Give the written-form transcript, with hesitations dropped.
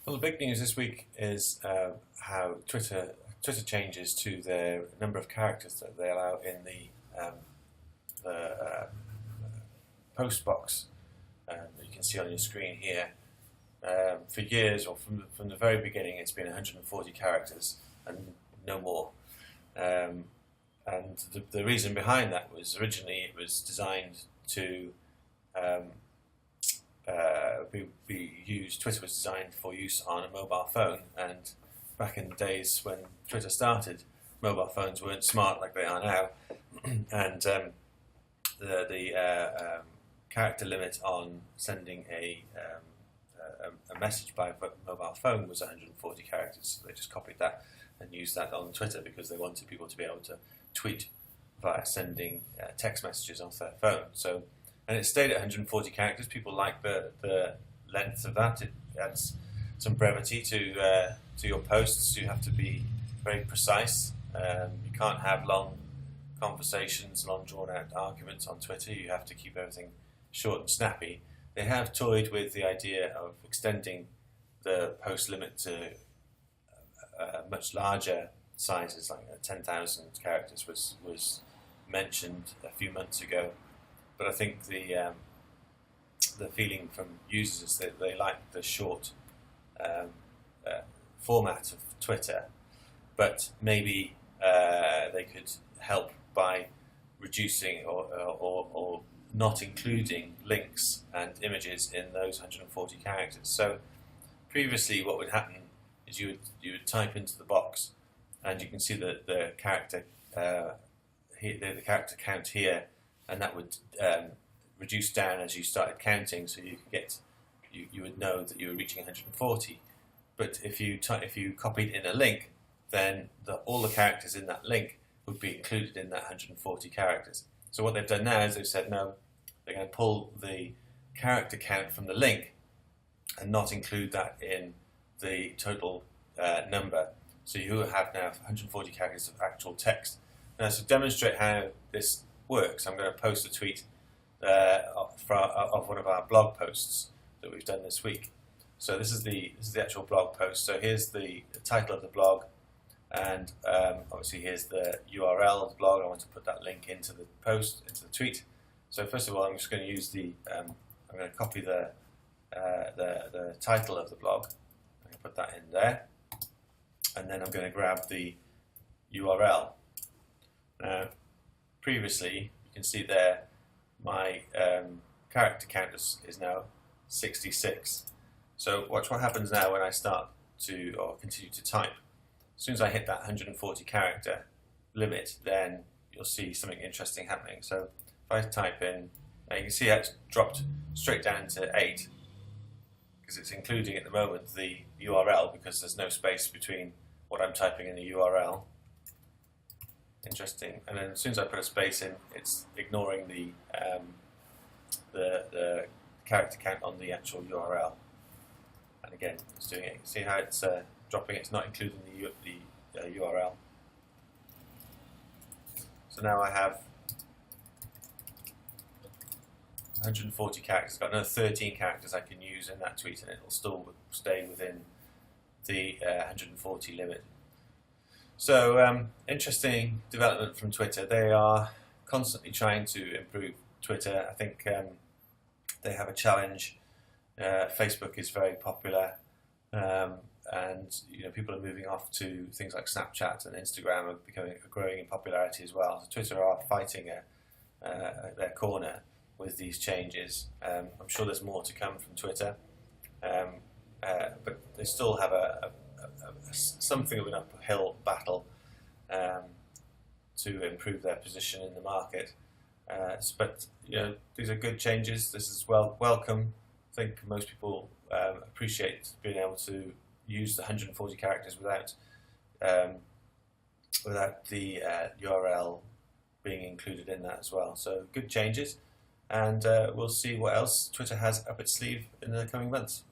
Well, the big news this week is how Twitter changes to their number of characters that they allow in the post box that you can see on your screen here. For years, or from the very beginning, it's been 140 characters and no more. And the reason behind that was originally it was designed to be used. Twitter was designed for use on a mobile phone, and back in the days when Twitter started, mobile phones weren't smart like they are now, and the character limit on sending a message by mobile phone was 140 characters. So they just copied that and used that on Twitter because they wanted people to be able to tweet via sending text messages off their phone. So, and it stayed at 140 characters. People like the length of that. It adds some brevity to your posts. You have to be very precise. You can't have long conversations, long drawn-out arguments on Twitter. You have to keep everything short and snappy. They have toyed with the idea of extending the post limit to much larger sizes, like 10,000 characters was mentioned a few months ago. But I think the feeling from users is that they like the short format of Twitter, but maybe they could help by reducing or not including links and images in those 140 characters. So previously what would happen is you would type into the box, and you can see the character the character count here, and that would reduce down as you started counting, so you could get you would know that you were reaching 140. But if you copied in a link, then all the characters in that link would be included in that 140 characters. So what they've done now is they've said no, they're going to pull the character count from the link and not include that in the total number. So you have now 140 characters of actual text. Now, to demonstrate how this works, I'm going to post a tweet of one of our blog posts that we've done this week. So this is the actual blog post. So here's the title of the blog, and obviously here's the URL of the blog. I want to put that link into the post, into the tweet. So first of all, I'm just going to use I'm going to copy the title of the blog. I'm going to put that in there, and then I'm going to grab the URL. Now, previously, you can see there, my character count is now 66. So watch what happens now when I start to, or continue to type. As soon as I hit that 140 character limit, then you'll see something interesting happening. So if I type in, you can see how it's dropped straight down to 8, because it's including at the moment the URL, because there's no space between what I'm typing in the URL. Interesting. And then as soon as I put a space in, it's ignoring the character count on the actual URL. And again, it's doing it. See how it's dropping? It's not including the URL. So now I have 140 characters. I've got another 13 characters I can use in that tweet, and it will still stay within the 140 limit. So interesting development from Twitter. They are constantly trying to improve Twitter. I think they have a challenge. Facebook is very popular, and people are moving off to things like Snapchat and Instagram, are growing in popularity as well. So Twitter are fighting their corner with these changes. I'm sure there's more to come from Twitter, but they still have something of an uphill battle to improve their position in the market. But these are good changes. This is welcome. I think most people appreciate being able to use the 140 characters without the URL being included in that as well. So good changes, and we'll see what else Twitter has up its sleeve in the coming months.